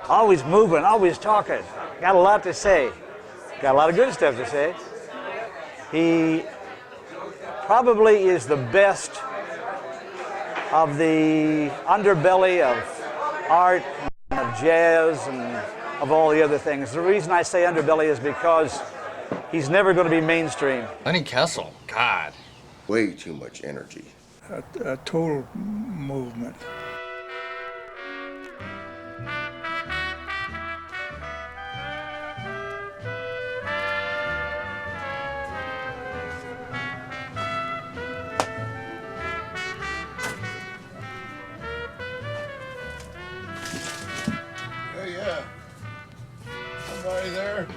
Always moving, always talking. Got a lot to say. Got a lot of good stuff to say. He probably is the best of the underbelly of art, of jazz, and of all the other things. The reason I say underbelly is because he's never going to be mainstream. Lenny Kessel, God. Way too much energy. A total movement. Yeah. Somebody there?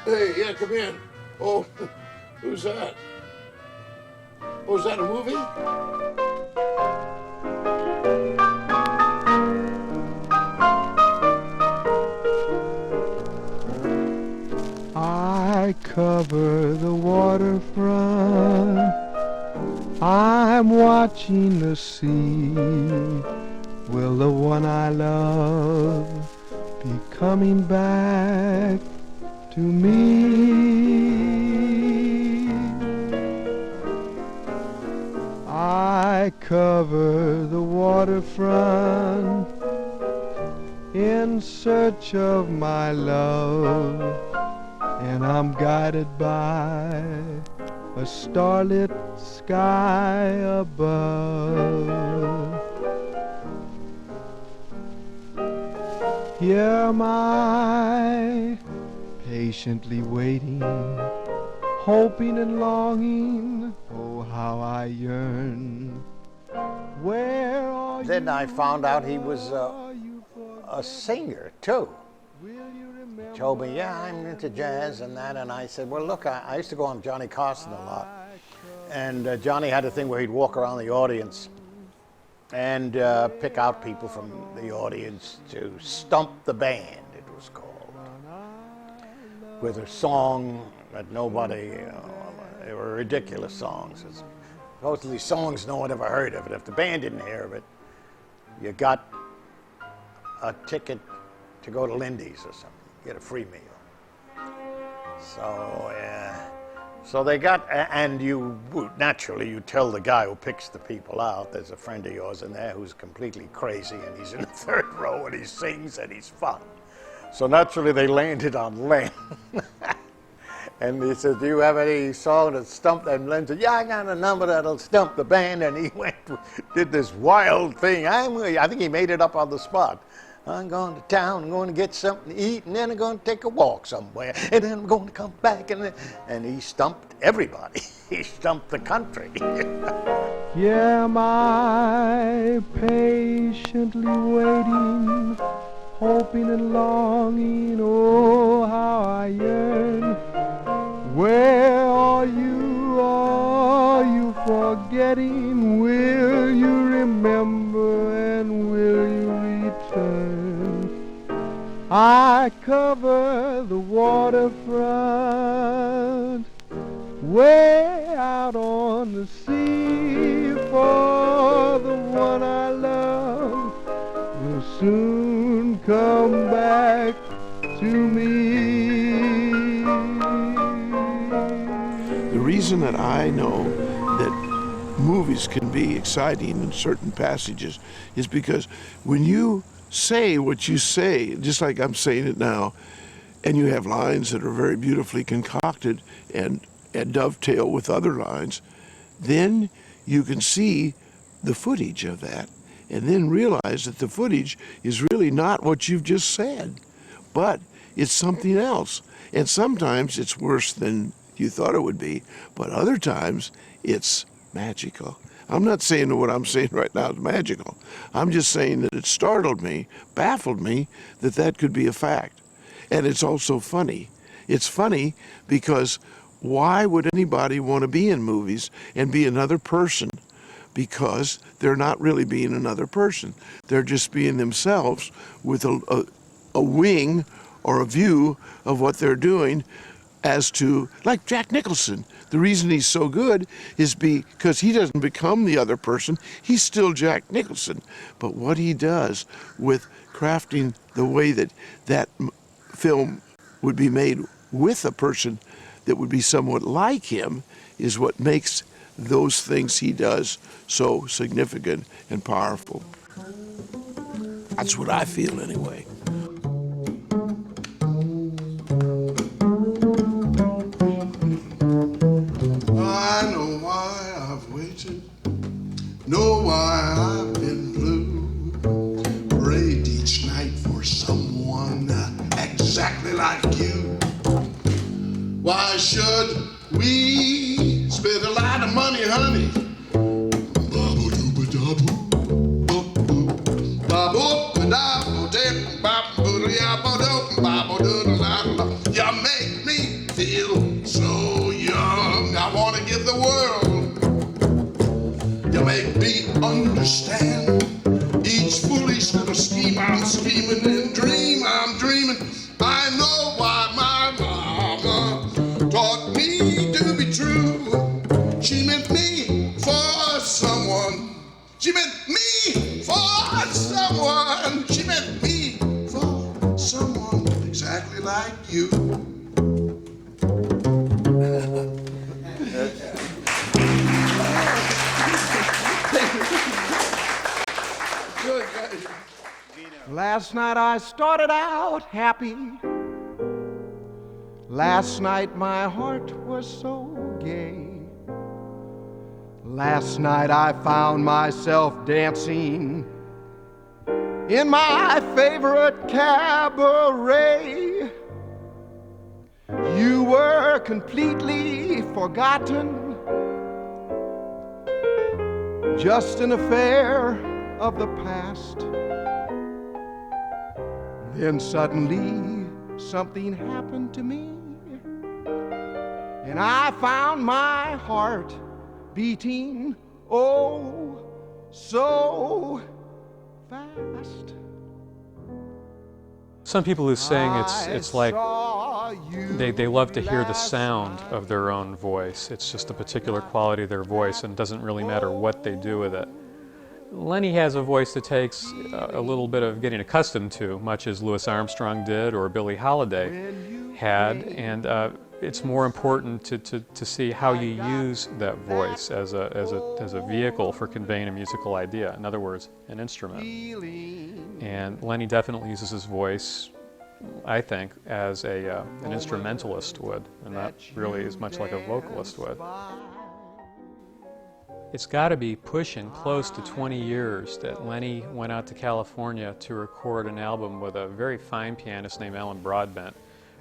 Hey, yeah, come in. Oh, who's that? Oh, is that a movie? I cover the waterfront. I'm watching the sea. Will the one I love be coming back to me? I cover the waterfront in search of my love, and I'm guided by a starlit sky above. Here am I, patiently waiting, hoping and longing. Oh, how I yearn. Where are you? Then I found out he was a singer too. He told me, yeah, I'm into jazz and that, and I said, well, look, I used to go on Johnny Carson a lot, and Johnny had a thing where he'd walk around the audience and pick out people from the audience to stump the band, it was called, with a song that nobody, they were ridiculous songs. Supposedly songs no one ever heard of it. If the band didn't hear of it, you got a ticket to go to Lindy's or something, get a free meal. So they got, and you naturally you tell the guy who picks the people out, there's a friend of yours in there who's completely crazy and he's in the third row and he sings and he's fun. So naturally they landed on Len. And he said, do you have any song that stumped? And Len said, yeah, I got a number that'll stump the band. And he did this wild thing. I think he made it up on the spot. I'm going to town, I'm going to get something to eat, and then I'm going to take a walk somewhere, and then I'm going to come back, and he stumped everybody. He stumped the country. Here am I, patiently waiting, hoping and longing, oh, how I yearn. Where are you? Are you forgetting? Will you remember, and will you return? I cover the waterfront, way out on the sea, for the one I love will soon come back to me. The reason that I know that movies can be exciting in certain passages is because when you say what you say, just like I'm saying it now, and you have lines that are very beautifully concocted and dovetail with other lines, then you can see the footage of that and then realize that the footage is really not what you've just said, but it's something else. And sometimes it's worse than you thought it would be, but other times it's magical. I'm not saying that what I'm saying right now is magical. I'm just saying that it startled me, baffled me, that that could be a fact. And it's also funny. It's funny because why would anybody want to be in movies and be another person? Because they're not really being another person. They're just being themselves with a wing or a view of what they're doing as to, like Jack Nicholson. The reason he's so good is because he doesn't become the other person. He's still Jack Nicholson. But what he does with crafting the way that film would be made with a person that would be somewhat like him is what makes those things he does so significant and powerful. That's what I feel anyway. I know why I've waited, know why I've been blue, prayed each night for someone exactly like you. Why should we spend a lot of money, honey? You make me feel so young. I want to give the world. You make me understand each foolish little scheme I'm scheming and dream I'm dreaming. I know why my mama taught me to be true. She meant me for someone. She meant me for someone. She meant me for someone exactly like you. Last night I started out happy. Last night my heart was so gay. Last night I found myself dancing in my favorite cabaret. You were completely forgotten, just an affair of the past. Then suddenly something happened to me, and I found my heart beating, oh, so fast. Some people who sing, it's like they love to hear the sound of their own voice. It's just a particular quality of their voice, and it doesn't really matter what they do with it. Lenny has a voice that takes a little bit of getting accustomed to, much as Louis Armstrong did or Billie Holiday had, and it's more important to see how you use that voice as a vehicle for conveying a musical idea. In other words, an instrument. And Lenny definitely uses his voice, I think, as an instrumentalist would, and not really as much like a vocalist would. It's got to be pushing close to 20 years that Lenny went out to California to record an album with a very fine pianist named Alan Broadbent,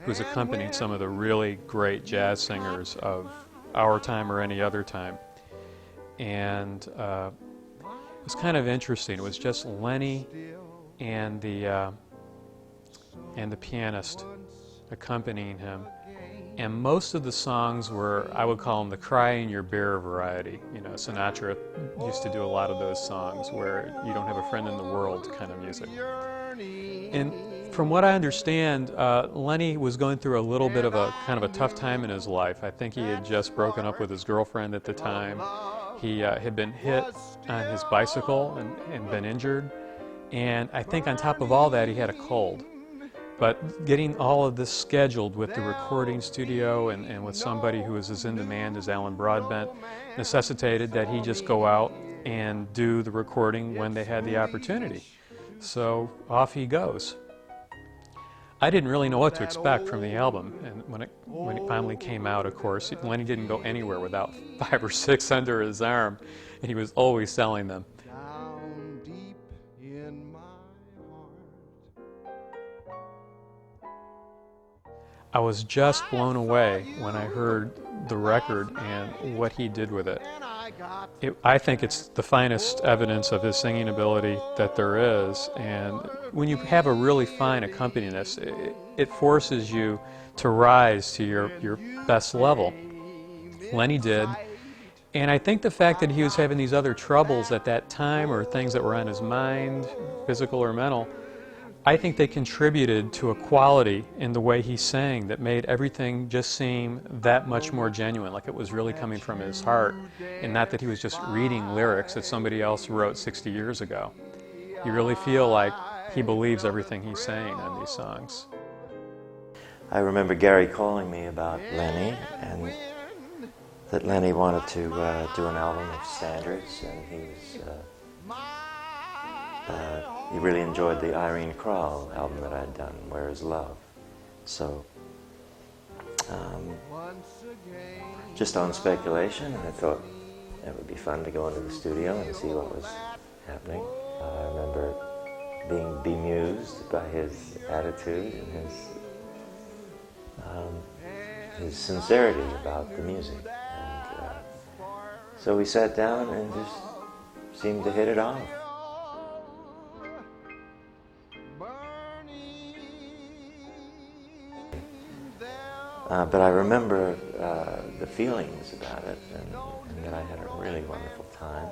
who's accompanied some of the really great jazz singers of our time or any other time. And it was kind of interesting. It was just Lenny and the pianist accompanying him. And most of the songs were, I would call them the cry in your beer variety. You know, Sinatra used to do a lot of those songs where you don't have a friend in the world kind of music. And from what I understand, Lenny was going through a little bit of a kind of a tough time in his life. I think he had just broken up with his girlfriend at the time. He had been hit on his bicycle and been injured. And I think on top of all that, he had a cold. But getting all of this scheduled with the recording studio and with somebody who was as in demand as Alan Broadbent necessitated that he just go out and do the recording when they had the opportunity. So off he goes. I didn't really know what to expect from the album, and when it finally came out, of course, Lenny didn't go anywhere without 5 or 6 under his arm, and he was always selling them. Down deep in my I was just blown away when I heard the record and what he did with it. I think it's the finest evidence of his singing ability that there is, and when you have a really fine accompanist, it forces you to rise to your best level. Lenny did, and I think the fact that he was having these other troubles at that time or things that were on his mind, physical or mental, I think they contributed to a quality in the way he sang that made everything just seem that much more genuine, like it was really coming from his heart, and not that he was just reading lyrics that somebody else wrote 60 years ago. You really feel like he believes everything he's saying in these songs. I remember Gary calling me about Lenny, and that Lenny wanted to do an album of standards, and he really enjoyed the Irene Krall album that I'd done, Where Is Love? So, just on speculation, I thought it would be fun to go into the studio and see what was happening. I remember being bemused by his attitude and his sincerity about the music. And so we sat down and just seemed to hit it off. But I remember the feelings about it, and that I had a really wonderful time.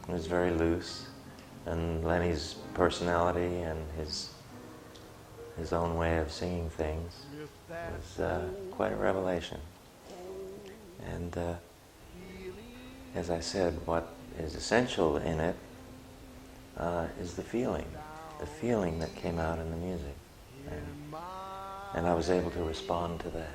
It was very loose, and Lenny's personality and his own way of singing things was quite a revelation. And as I said, what is essential in it is the feeling that came out in the music. And I was able to respond to that.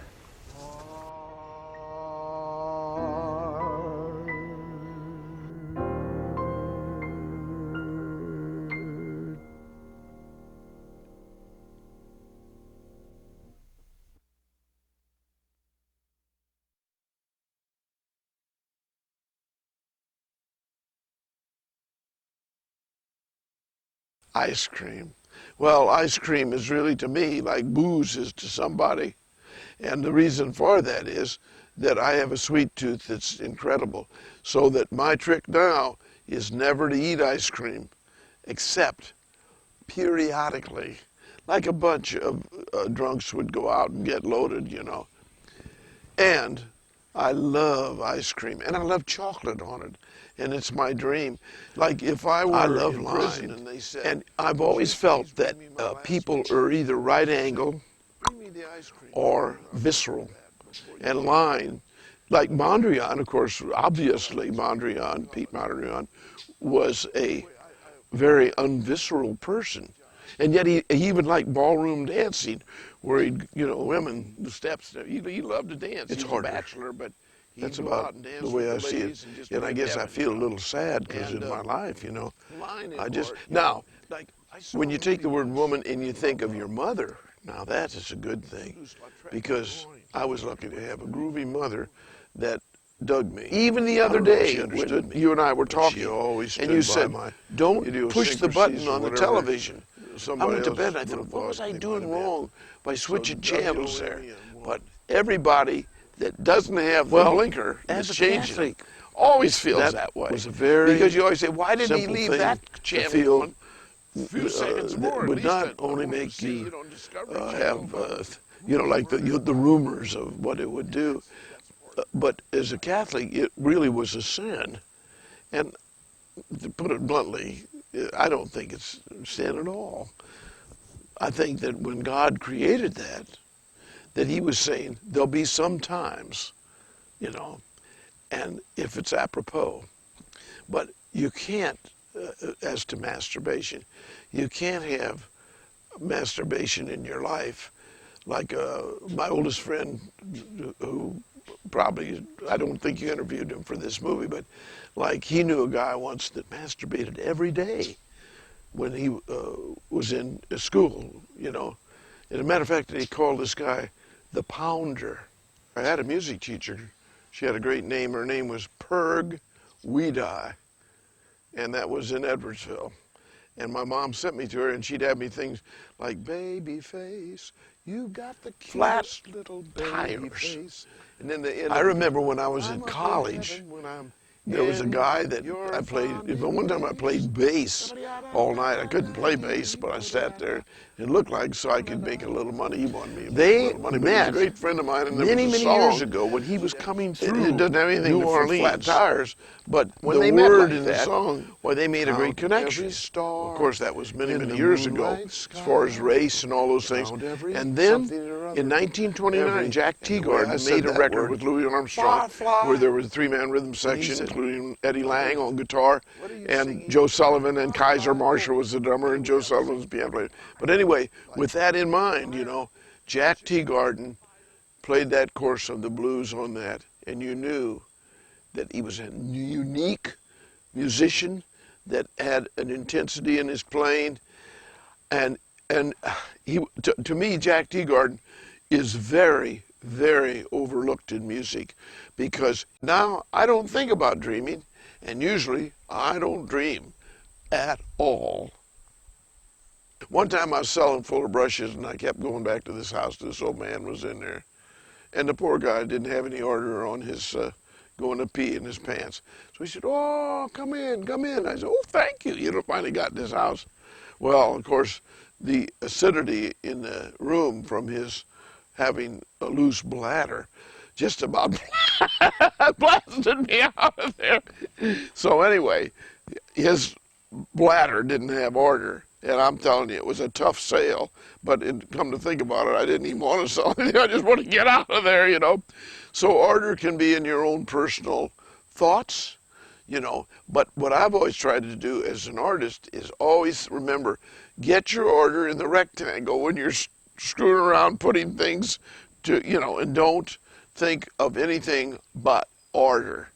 Ice cream. Well, ice cream is really to me like booze is to somebody. And the reason for that is that I have a sweet tooth that's incredible. So that my trick now is never to eat ice cream, except periodically. Like a bunch of drunks would go out and get loaded, you know. And I love ice cream, and I love chocolate on it. And it's my dream. Like if I were in prison, and I've always felt that people are either right angle or visceral. And line, like Mondrian, of course, obviously Pete Mondrian, was a very unvisceral person. And yet he even liked ballroom dancing, where he'd, you know, women, the steps, he loved to dance. It's hard. Bachelor, but that's about the way I see it. And I guess I feel a little sad because in my life, you know, I just, now, when you take the word woman and you think of your mother, now that is a good thing, because I was lucky to have a groovy mother that dug me. Even the other day, when you and I were talking, and you said, don't push the button on the television. I went to bed and I thought, what was I doing wrong by switching channels there? But everybody that doesn't have the blinker is changing. Always feels that way. Because you always say, why didn't he leave that channel on? Few seconds more, would not only make you have, you know, like the rumors of what it would do, but as a Catholic, it really was a sin. And to put it bluntly, I don't think it's sin at all. I think that when God created that he was saying, there'll be some times, you know, and if it's apropos, but you can't, as to masturbation, you can't have masturbation in your life like my oldest friend, who probably, I don't think you interviewed him for this movie, but like he knew a guy once that masturbated every day when he was in school, you know. As a matter of fact, he called this guy the Pounder. I had a music teacher. She had a great name. Her name was Perg Weedi, and that was in Edwardsville. And my mom sent me to her, and she'd have me things like, baby face, you got the cutest little baby face. And then I remember when I was in college, There was a guy that I played, one time I played bass all night. I couldn't play bass, but I sat there. It looked like so I could make a little money. He wanted me to make a little money. But he was a great friend of mine, and there was a song years ago when he was coming through it doesn't have anything New to Orleans. flat tires, but When the they met word like in that, the song, well, they made a great connection. Of course, that was many years ago, as far as race and all those things. And then, in 1929, Jack Teagarden made a record with Louis Armstrong, where there was a three-man rhythm section, including Eddie Lang on guitar, and Joe Sullivan, and Kaiser Marshall was the drummer, and Joe Sullivan was the piano player. But anyway, with that in mind, you know, Jack Teagarden played that course of the blues on that, and you knew that he was a unique musician that had an intensity in his playing, and he, to me, Jack Teagarden is very, very overlooked in music, because now I don't think about dreaming, and usually I don't dream at all. One time I was selling fuller brushes, and I kept going back to this house. This old man was in there, and the poor guy didn't have any order on his going to pee in his pants. So he said, "Oh, come in, come in." I said, "Oh, thank you." You know, finally got in this house. Well, of course, the acidity in the room from his having a loose bladder just about blasted me out of there. So anyway, his bladder didn't have order. And I'm telling you, it was a tough sale. But come to think about it, I didn't even want to sell anything. I just want to get out of there, you know. So order can be in your own personal thoughts, you know. But what I've always tried to do as an artist is always remember, get your order in the rectangle when you're screwing around putting things to, you know, and don't think of anything but order.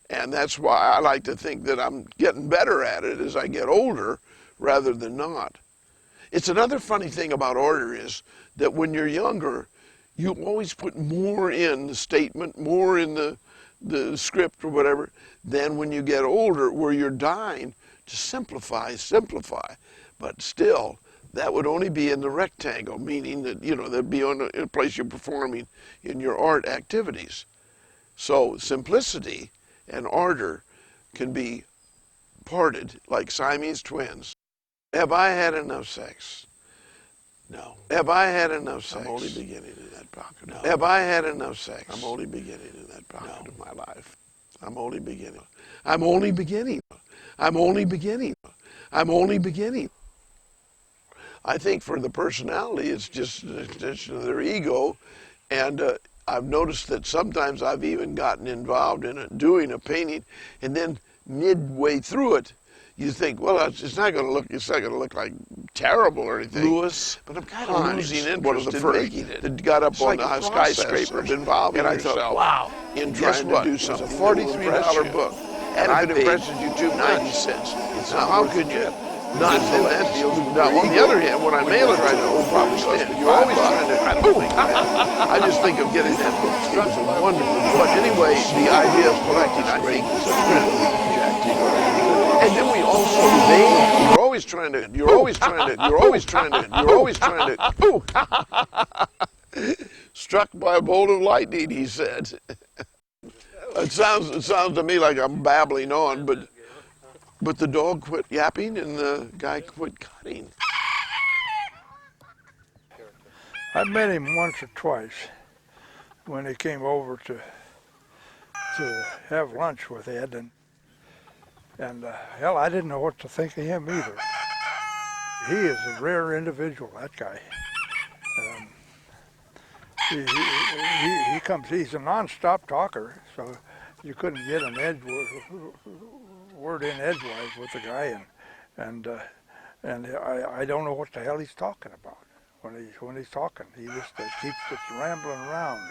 And that's why I like to think that I'm getting better at it as I get older, rather than not. It's another funny thing about order is that when you're younger, you always put more in the statement, more in the script or whatever, than when you get older, where you're dying to simplify. But still, that would only be in the rectangle, meaning that, you know, that'd be on a place you're performing in your art activities. So simplicity and order can be parted like Siamese twins. Have I had enough sex? No. Have I had enough sex? I'm only beginning in that pocket. No. Have I had enough sex? I'm only beginning in that pocket of my life. I'm only beginning. I'm only beginning. I'm only beginning. I'm only beginning. I think for the personality, it's just an extension of their ego, and I've noticed that sometimes I've even gotten involved in doing a painting, and then midway through it, you think, well, it's not going to look like terrible or anything. Lewis, but I'm kind of losing interest in making it. That got up on the skyscraper, involving and I thought, wow, in trying to do something. It's a $43 book, and if it impresses you too, 90 cents. Now, how could you not do that? Now, on the other hand, when I mail it right now, probably you're always trying to. I don't think that. I just think of getting that book. It's a wonderful book. But anyway, the idea of collecting, I think, is a friend of Jack Teagarden. And then we also, you're always trying to, struck by a bolt of lightning, he said. It sounds to me like I'm babbling on, but the dog quit yapping and the guy quit cutting. I met him once or twice when he came over to have lunch with Ed, and hell, I didn't know what to think of him either. He is a rare individual, that guy. He comes, he's a non-stop talker, so you couldn't get an word in edgewise with the guy, and I don't know what the hell he's talking about when he's talking. He just keeps just rambling around,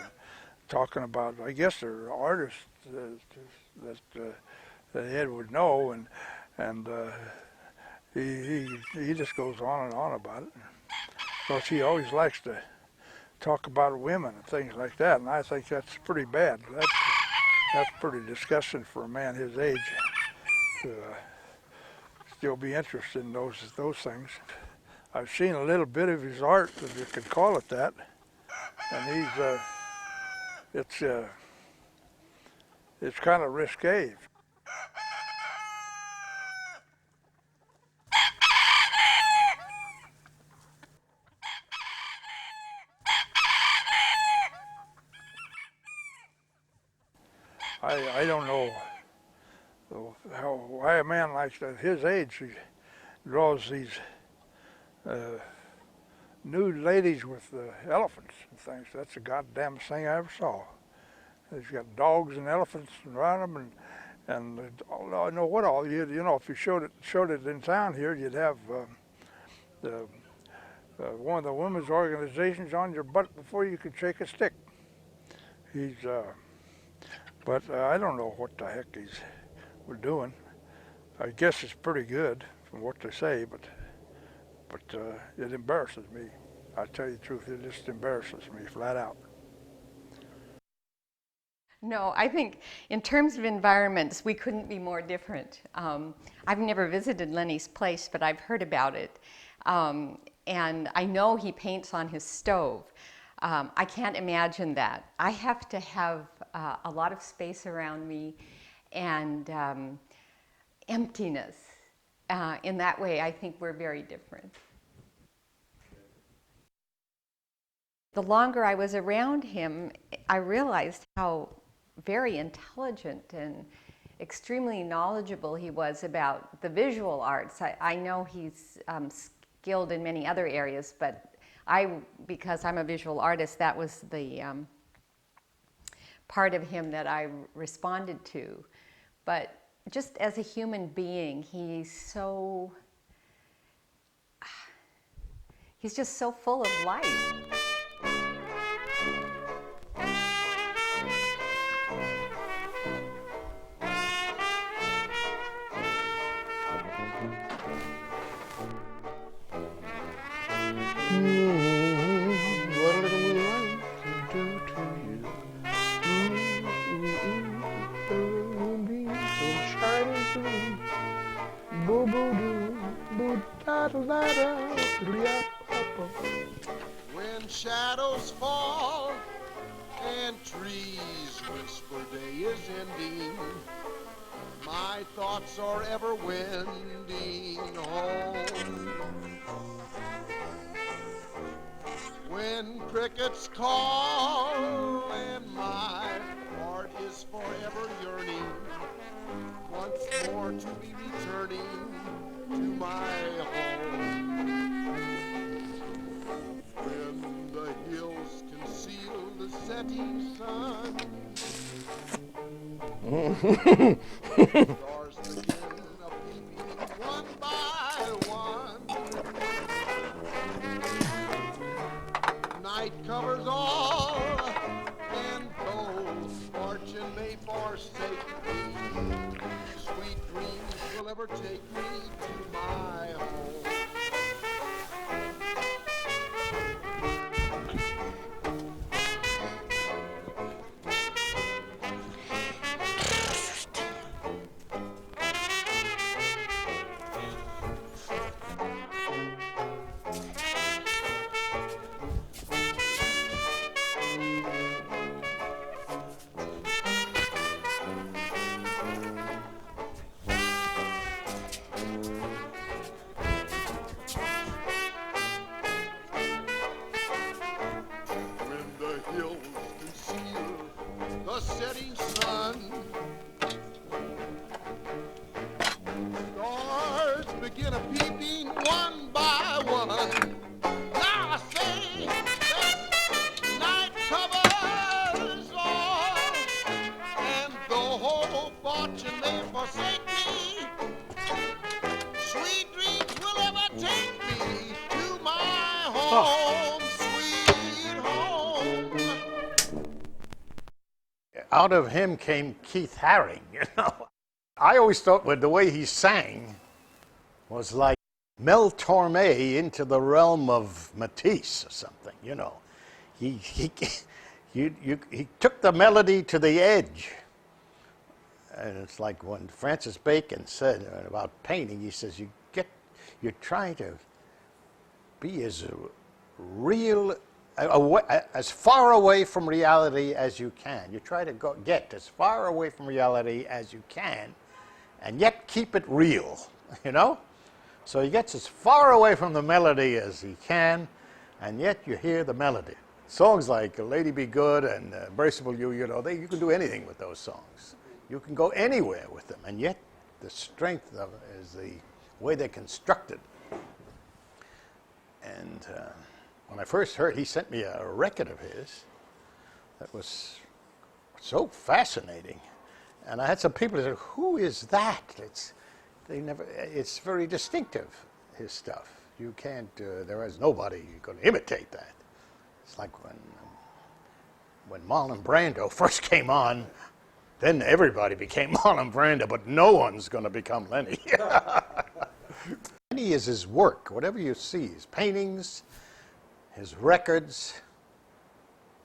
talking about, I guess there are artists that Ed would know, and he just goes on and on about it. Of course, he always likes to talk about women and things like that, and I think that's pretty bad. That's pretty disgusting for a man his age to still be interested in those things. I've seen a little bit of his art, if you could call it that, and it's kind of risque. I don't know why a man like that, his age, he draws these nude ladies with elephants and things. That's the goddamn thing I ever saw. He's got dogs and elephants around him, and I know what all. You know, if you showed it in town here, you'd have one of the women's organizations on your butt before you could shake a stick. But I don't know what the heck we're doing. I guess it's pretty good from what they say, but it embarrasses me. I tell you the truth, it just embarrasses me flat out. No, I think in terms of environments, we couldn't be more different. I've never visited Lenny's place, but I've heard about it. And I know he paints on his stove. I can't imagine that. I have to have a lot of space around me and emptiness. In that way, I think we're very different. The longer I was around him, I realized how very intelligent and extremely knowledgeable he was about the visual arts. I know he's skilled in many other areas, but because I'm a visual artist, that was the part of him that I responded to. But just as a human being, he's just so full of life. What a little moonlight can do to you. The moonbeam so shining through. Boo boo doo, boo da da da da. When shadows fall and trees whisper day is ending, my thoughts are ever wending home. When crickets call and my heart is forever yearning, once more to be returning to my home. When the hills conceal the setting sun, stars begin a-peeping one by one. Night covers all, and though fortune may forsake me, sweet dreams will ever take me to my home. Setting sun, stars begin a-peeping one by one. Now I say that night covers all, and though fortune may forsake me, sweet dreams will ever take me to my home, sweet home. Out of him came Keith Haring, you know. I always thought with the way he sang was like Mel Torme into the realm of Matisse or something, you know. He took the melody to the edge. And it's like when Francis Bacon said about painting, he says, you try to be as real, as far away from reality as you can. You try to get as far away from reality as you can, and yet keep it real, you know? So he gets as far away from the melody as he can, and yet you hear the melody. songs like Lady Be Good and Embraceable You, you know, you can do anything with those songs. You can go anywhere with them, and yet the strength of it is the way they're constructed. And when I first heard, he sent me a record of his that was so fascinating. And I had some people that said, who is that? It's very distinctive, his stuff. You can't, there is nobody going to imitate that. It's like when Marlon Brando first came on, then everybody became Marlon Brando, but no one's going to become Lenny. Lenny is his work, whatever you see, his paintings, his records.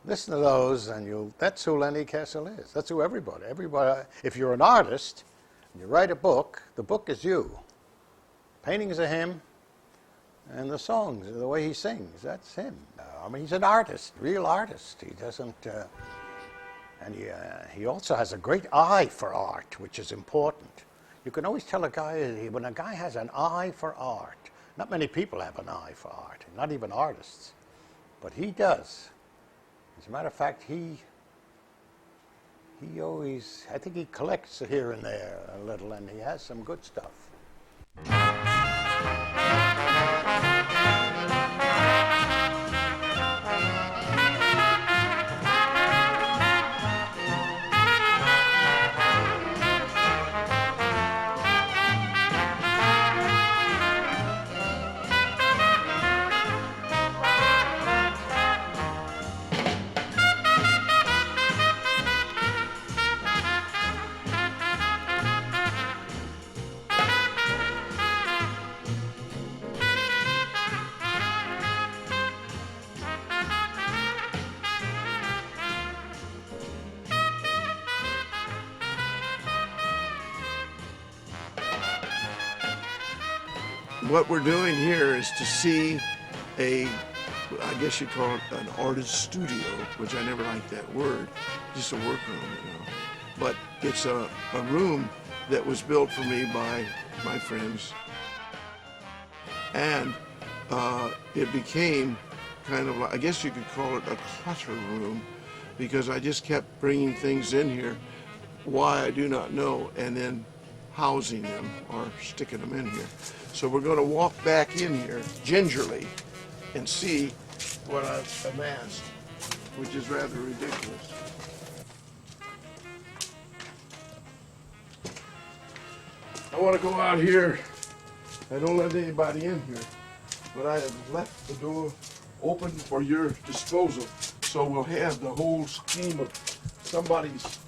Listen to those, and that's who Lenny Kessel is. That's who everybody, if you're an artist and you write a book, the book is you. Paintings are him, and the songs, the way he sings, that's him. I mean, he's an artist, real artist. He doesn't, and he also has a great eye for art, which is important. You can always tell a guy, when a guy has an eye for art, not many people have an eye for art, not even artists, but he does. As a matter of fact, he always, I think he collects here and there a little, and he has some good stuff. What we're doing here is to see I guess you'd call it an artist studio, which I never liked that word, just a workroom, you know. But it's a room that was built for me by my friends. And it became kind of like, I guess you could call it a clutter room, because I just kept bringing things in here, why I do not know, and then housing them or sticking them in here. So we're going to walk back in here gingerly and see what I've amassed, which is rather ridiculous. I want to go out here. I don't let anybody in here, but I have left the door open for your disposal, so we'll have the whole scheme of somebody's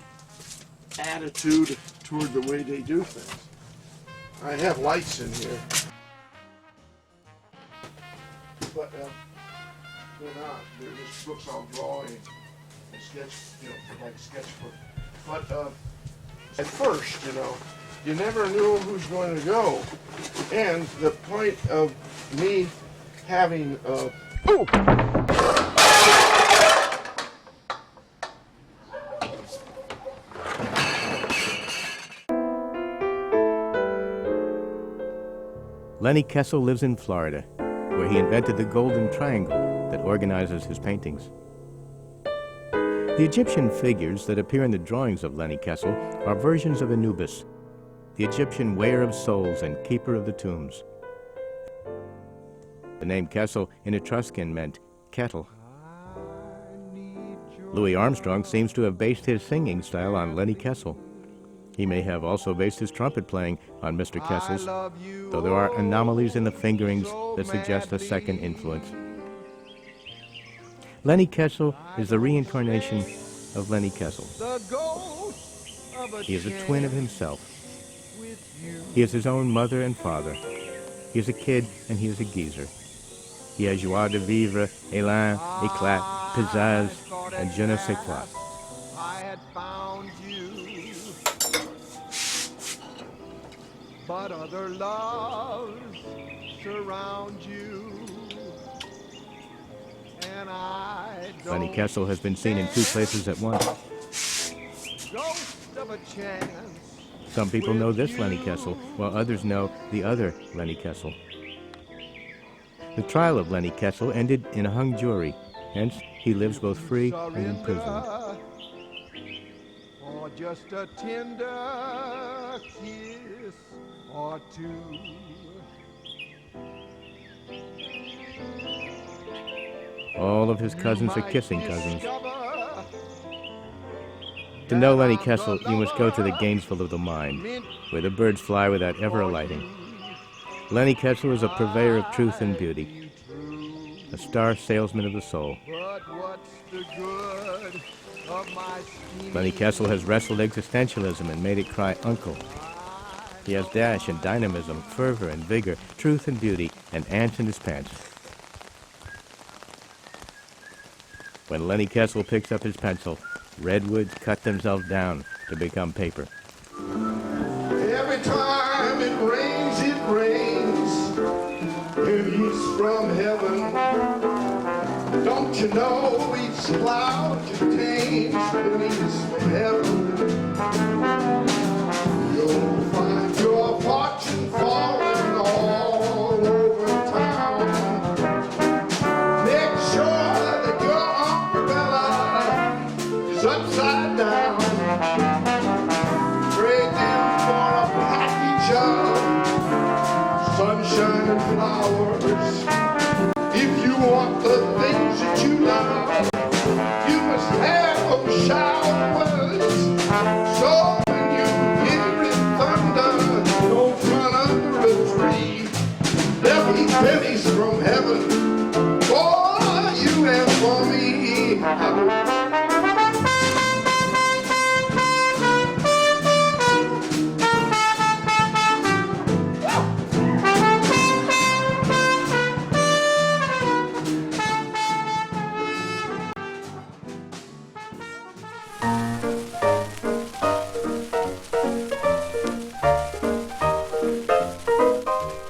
attitude toward the way they do things. I have lights in here, but they're not. They're just books I'll draw and sketch, you know, like sketchbook. But at first, you know, you never knew who's going to go, and the point of me having Lenny Kessel lives in Florida, where he invented the golden triangle that organizes his paintings. The Egyptian figures that appear in the drawings of Lenny Kessel are versions of Anubis, the Egyptian weigher of souls and keeper of the tombs. The name Kessel in Etruscan meant kettle. Louis Armstrong seems to have based his singing style on Lenny Kessel. He may have also based his trumpet playing on Mr. Kessel's, though there are anomalies in the fingerings that suggest a second influence. Lenny Kessel is the reincarnation of Lenny Kessel. He is a twin of himself. He is his own mother and father. He is a kid and he is a geezer. He has joie de vivre, élan, éclat, pizzazz, and je ne sais quoi. I had found you, but other loves surround you, and I don't. Lenny Kessel has been seen in two places at once. Ghost of a chance. Some people know this Lenny Kessel, while others know the other Lenny Kessel. The trial of Lenny Kessel ended in a hung jury. Hence, he lives both free and imprisoned. Or just a tender kiss or two. All of his cousins are kissing cousins. To know Lenny Kessel, you must go to the Gainesville of the mind, where the birds fly without ever alighting. Lenny Kessel is a purveyor of truth and beauty, a star salesman of the soul. Lenny Kessel has wrestled existentialism and made it cry uncle. He has dash and dynamism, fervor and vigor, truth and beauty, and ants in his pants. When Lenny Kessel picks up his pencil, redwoods cut themselves down to become paper. Every time it rains, and he's from heaven. Don't you know each cloud contains pennies from heaven? You'll find your fortune falling all over town. Make sure that your umbrella is upside down. Trade them for a package of sunshine and flowers. If you want the things that you love, you must have those showers. So when you hear it thunder, don't run under a tree. There'll be pennies from heaven for you and for me.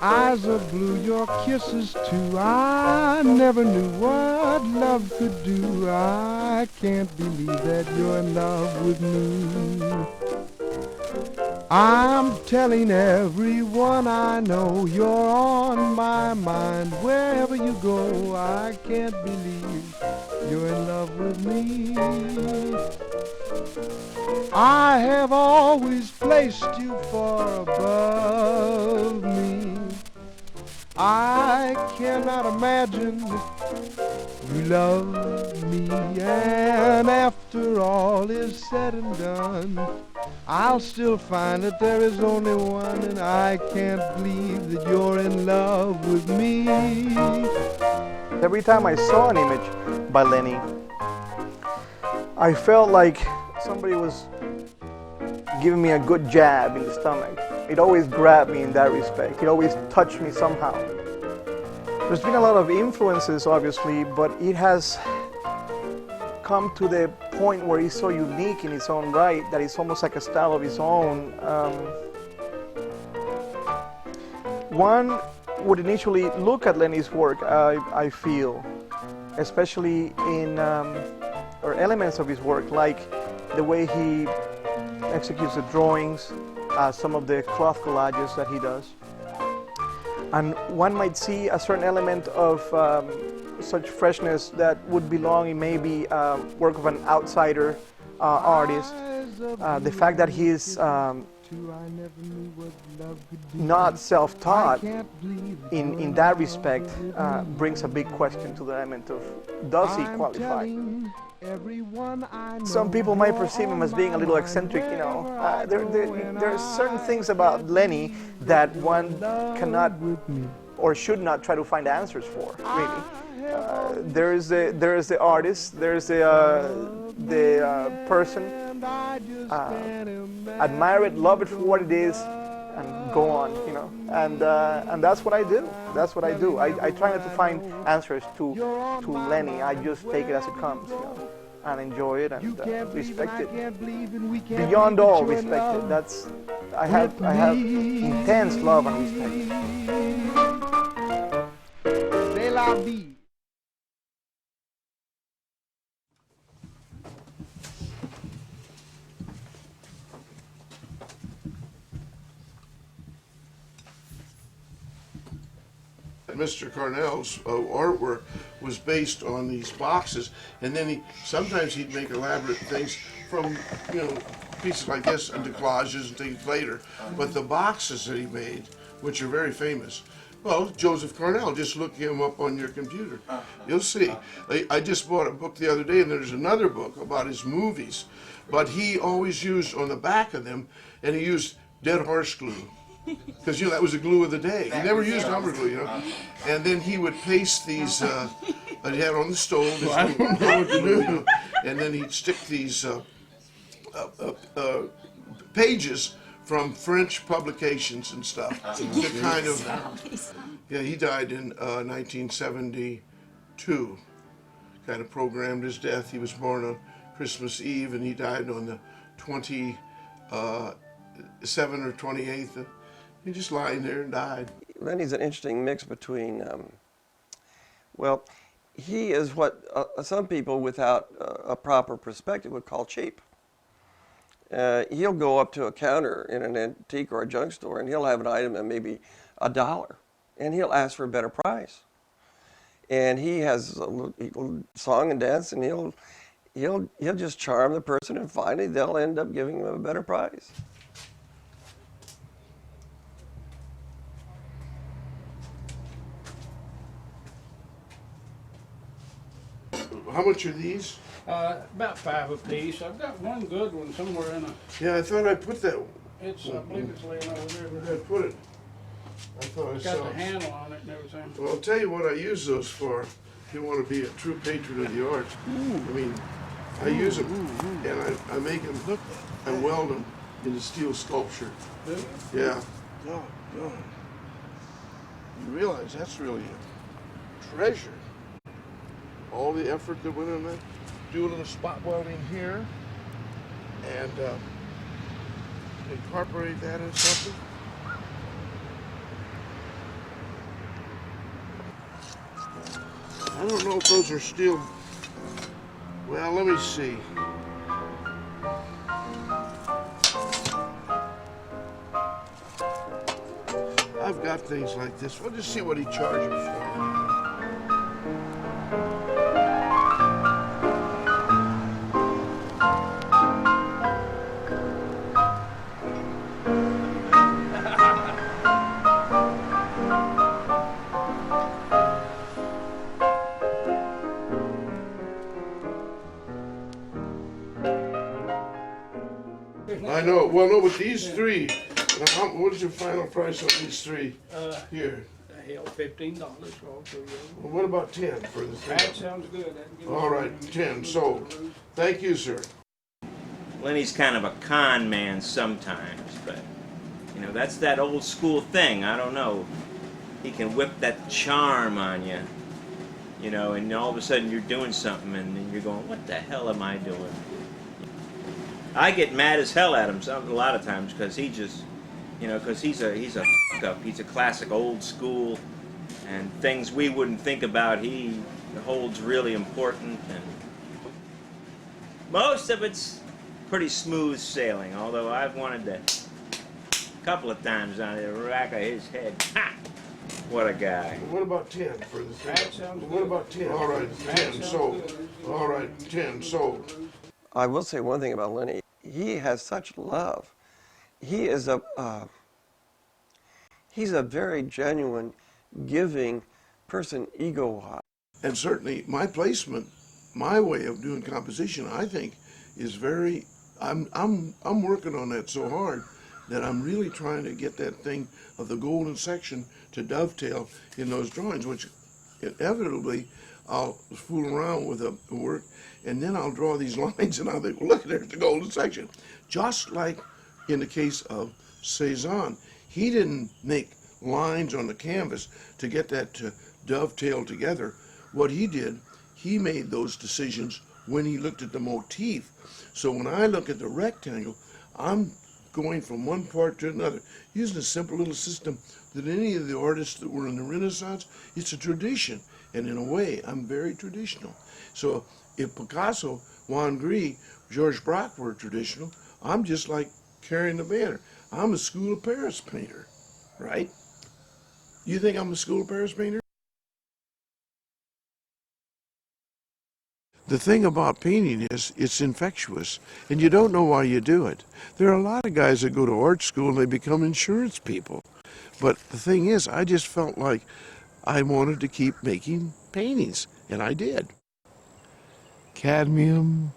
Eyes of blue, your kisses too. I never knew what love could do. I can't believe that you're in love with me. I'm telling everyone I know you're on my mind. Wherever you go, I can't believe you're in love with me. I have always placed you far above me. I cannot imagine you love me, and after all is said and done, I'll still find that there is only one, and I can't believe that you're in love with me. Every time I saw an image by Lenny, I felt like somebody was giving me a good jab in the stomach. It always grabbed me in that respect. It always touched me somehow. There's been a lot of influences, obviously, but it has come to the point where he's so unique in his own right that it's almost like a style of his own. One would initially look at Lenny's work, I feel, especially in or elements of his work, like the way he executes the drawings, some of the cloth collages that he does. And one might see a certain element of such freshness that would belong in maybe work of an outsider artist. The fact that he is not self-taught in that respect brings a big question to the element of, does he qualify? Some people might perceive him as being a little eccentric, you know. There are certain things about Lenny that one cannot or should not try to find answers for, really. There is the artist, there is the person, admire it, love it for what it is, and go on, you know. And that's what I do. That's what I do. I try not to find answers to Lenny. I just take it as it comes, you know, and enjoy it and respect it. Beyond all, respect it. That's I have intense love and respect. C'est la vie. Mr. Cornell's artwork was based on these boxes, and then sometimes he'd make elaborate things from, you know, pieces like this into collages and things later. But the boxes that he made, which are very famous, well, Joseph Cornell, just look him up on your computer. You'll see. I just bought a book the other day, and there's another book about his movies. But he always used on the back of them, and he used dead horse glue. Because, you know, that was the glue of the day. He never used lumber glue, you know. And then he would paste these, that he had on the stove. I don't know what to do. You know? And then he'd stick these pages from French publications and stuff. To kind of, yeah, he died in 1972. Kind of programmed his death. He was born on Christmas Eve, and he died on the 27th or 28th. He just lying there and died. Lenny's an interesting mix between, well, he is what some people without a proper perspective would call cheap. He'll go up to a counter in an antique or a junk store, and he'll have an item at maybe $1, and he'll ask for a better price. And he has a little song and dance, and he'll just charm the person, and finally they'll end up giving him a better price. How much are these? About 5 apiece. I've got one good one somewhere in a... Yeah, I thought I put that. It's, I believe it's laying over there. Where did I put it? I thought I saw Got the it. handle on it and everything. Well, I'll tell you what I use those for. If you want to be a true patron of the arts. I mean, I use them, and I make them, I weld them into steel sculpture. Really? Yeah. God. You realize that's really a treasure. All the effort that went in that. Do a little spot welding here, and incorporate that in something. I don't know if those are steel. Well, let me see. I've got things like this. We'll just see what he charged me for. I know. Well, no, but these three. What is your final price on these three? Here. Hell, $15 all three of them. Well, what about 10 for the three? That sounds good. All right, 10 sold. Thank you, sir. Lenny's kind of a con man sometimes, but you know, that's that old school thing. I don't know. He can whip that charm on you, you know, and all of a sudden you're doing something and then you're going, what the hell am I doing? I get mad as hell at him a lot of times because he just, you know, because he's a fuck up. He's a classic old school, and things we wouldn't think about he holds really important, and most of it's pretty smooth sailing, although I've wanted to a couple of times on the rack of his head. Ha! What a guy. What about 10 for the three? That sounds What good. about 10? All right, 10 sold. All right, 10 sold. I will say one thing about Lenny. He has such love. He is he's a very genuine, giving person, ego-wise. And certainly my placement, my way of doing composition, I think, is very. I'm working on that so hard that I'm really trying to get that thing of the golden section to dovetail in those drawings, which inevitably I'll fool around with the work, and then I'll draw these lines, and I'll think, well, look, there's the golden section. Just like in the case of Cezanne, he didn't make lines on the canvas to get that to dovetail together. What he did, he made those decisions when he looked at the motif. So when I look at the rectangle, I'm going from one part to another, using a simple little system that any of the artists that were in the Renaissance, it's a tradition. And in a way, I'm very traditional. So if Picasso, Juan Gris, Georges Braque were traditional, I'm just like carrying the banner. I'm a School of Paris painter, right? You think I'm a School of Paris painter? the thing about painting is it's infectious, and you don't know why you do it. There are a lot of guys that go to art school and they become insurance people. But the thing is, I just felt like I wanted to keep making paintings, and I did. Cadmium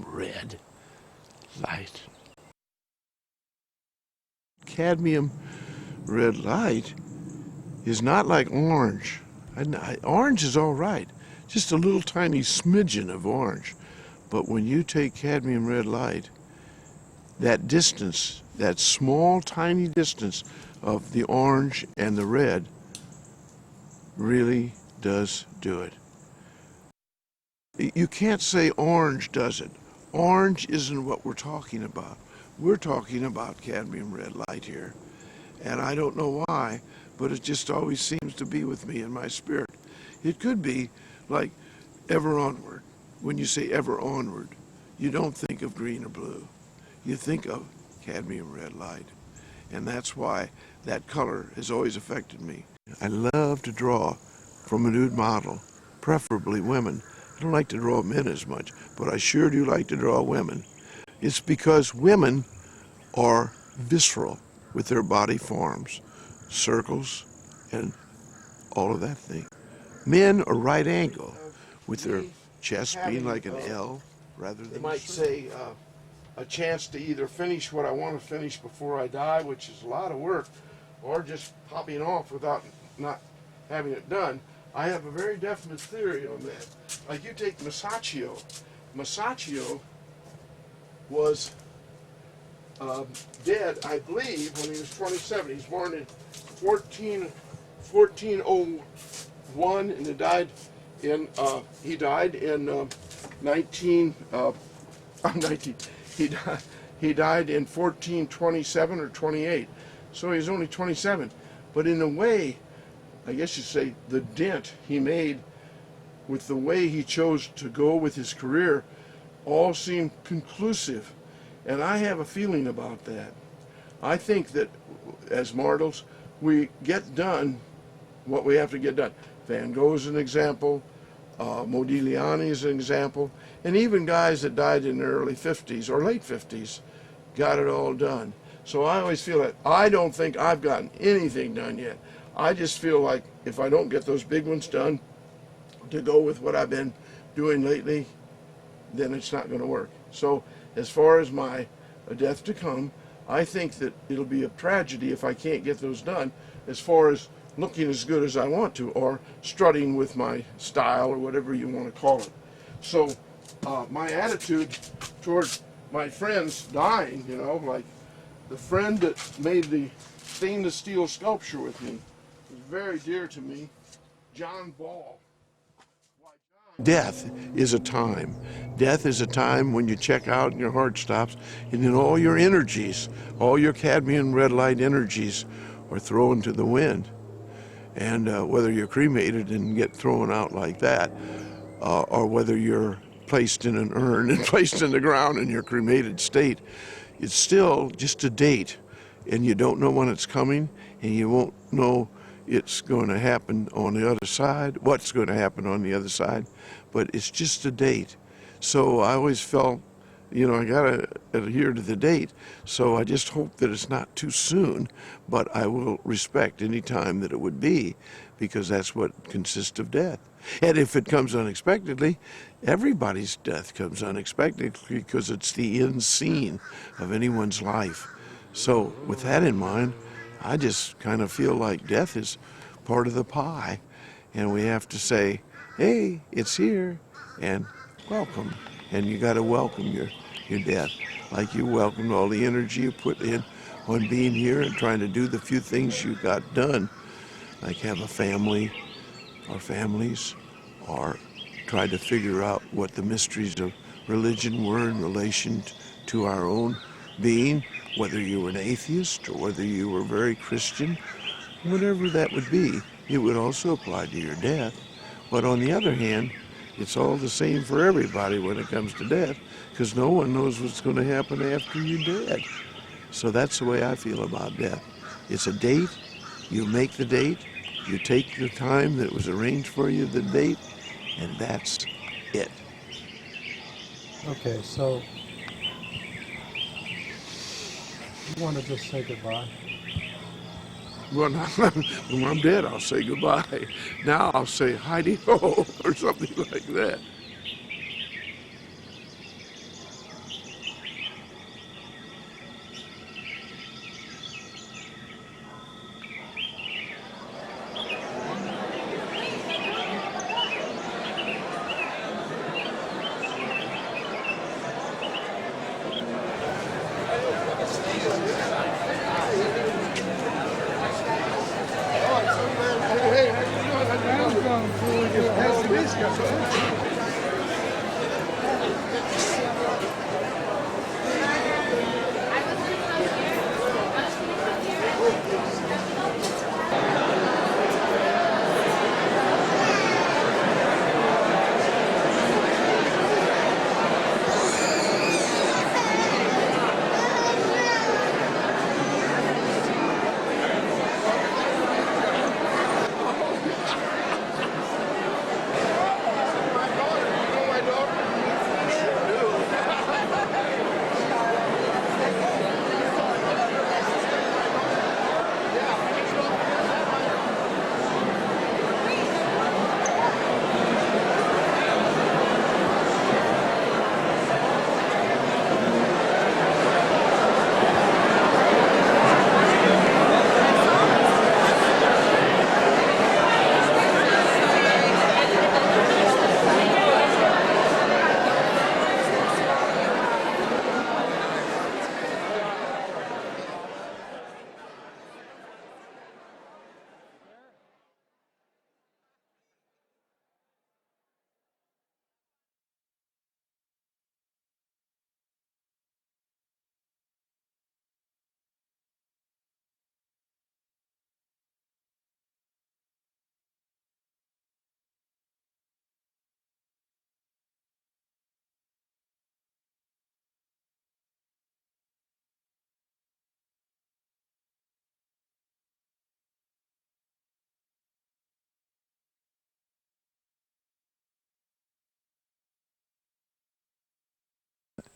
Red Light. Cadmium Red Light is not like orange. Orange is all right, just a little tiny smidgen of orange. But when you take cadmium red light, that distance, that small tiny distance of the orange and the red really does do it. You can't say orange does it. Orange isn't what we're talking about. We're talking about cadmium red light here. And I don't know why, but it just always seems to be with me in my spirit. It could be like ever onward. When you say ever onward, you don't think of green or blue. You think of cadmium red light. And that's why that color has always affected me. I love to draw from a nude model, preferably women. I don't like to draw men as much, but I sure do like to draw women. It's because women are visceral with their body forms, circles, and all of that thing. Men are right angle with their chest being like an L rather than. They might say a chance to either finish what I want to finish before I die, which is a lot of work, or just popping off without not having it done. I have a very definite theory on that. Like you take Masaccio. Masaccio was dead, I believe, when he was 27. He was born in 1401, and he died in 1427 or 28. So he was only 27. But in a way, I guess you'd say the dent he made with the way he chose to go with his career all seemed conclusive. And I have a feeling about that. I think that as mortals, we get done what we have to get done. Van Gogh's an example, Modigliani is an example, and even guys that died in their early 50s or late 50s got it all done. So I always feel that I don't think I've gotten anything done yet. I just feel like if I don't get those big ones done to go with what I've been doing lately, then it's not going to work. So as far as my death to come, I think that it'll be a tragedy if I can't get those done as far as looking as good as I want to, or strutting with my style, or whatever you want to call it. So my attitude toward my friends dying, you know, like the friend that made the stainless steel sculpture with me, was very dear to me, John Ball. Death is a time. Death is a time when you check out and your heart stops, and then all your energies, all your cadmium red light energies are thrown to the wind. And whether you're cremated and get thrown out like that, or whether you're placed in an urn and placed in the ground in your cremated state, it's still just a date, and you don't know when it's coming, and you won't know it's going to happen on the other side, what's going to happen on the other side, but it's just a date. So I always felt, you know, I got to adhere to the date, so I just hope that it's not too soon, but I will respect any time that it would be, because that's what consists of death. And if it comes unexpectedly, everybody's death comes unexpectedly, because it's the end scene of anyone's life. So with that in mind, I just kind of feel like death is part of the pie, and we have to say, hey, it's here, and welcome. And you got to welcome your death, like you welcomed all the energy you put in on being here and trying to do the few things you got done, like have a family or families, or try to figure out what the mysteries of religion were in relation to our own being, whether you were an atheist or whether you were very Christian, whatever that would be, it would also apply to your death. But on the other hand, it's all the same for everybody when it comes to death, because no one knows what's going to happen after you're dead. So that's the way I feel about death. It's a date, you make the date, You take the time that was arranged for you, the date, and that's it. Okay, so you want to just say goodbye? Well, when I'm dead, I'll say goodbye. Now I'll say Heidi-ho or something like that.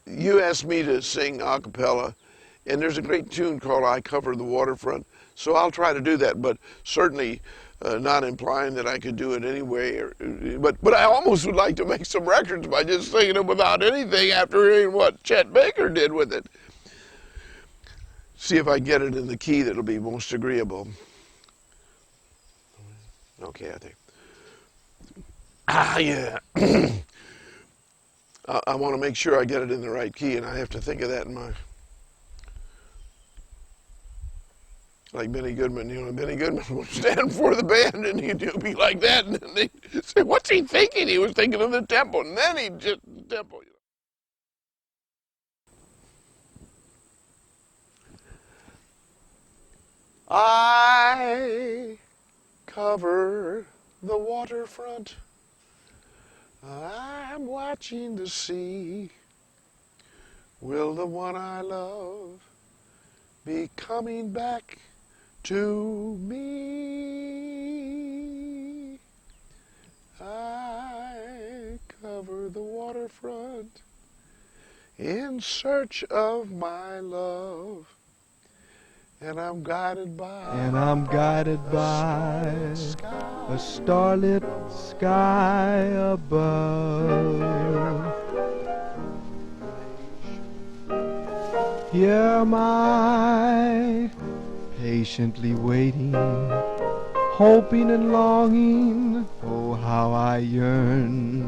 You asked me to sing a cappella, and there's a great tune called I Cover the Waterfront, so I'll try to do that, but certainly not implying that I could do it anyway. But I almost would like to make some records by just singing it without anything after hearing what Chet Baker did with it. See if I get it in the key that'll be most agreeable. Okay, I think. Yeah. I want to make sure I get it in the right key, and I have to think of that in my... Like Benny Goodman, you know, Benny Goodman would stand before the band, and he'd be like that, and then they'd say, what's he thinking? He was thinking of the tempo, and then he'd just, the tempo, you know. I cover the waterfront. I'm watching the sea. Will the one I love be coming back to me? I cover the waterfront in search of my love. And I'm guided by a starlit sky above. Here am I, patiently waiting, hoping and longing. Oh, how I yearn.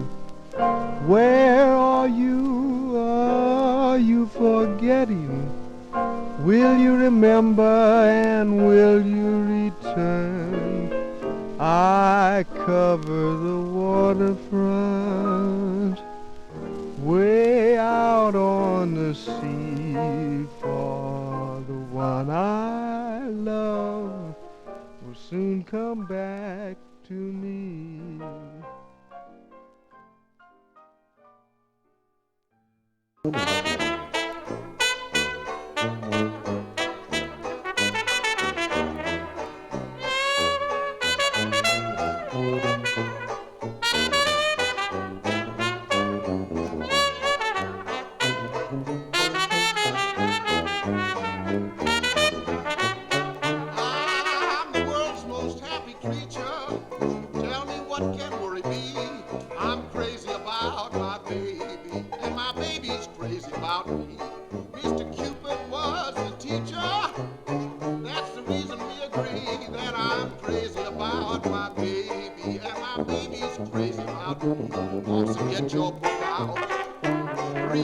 Where are you? Are you forgetting? Will you remember and will you return? I cover the waterfront, way out on the sea, for the one I love will soon come back to me.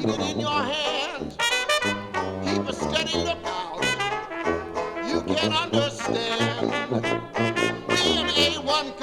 Keep it in your hands. Keep a steady lookout. You can understand. Being A1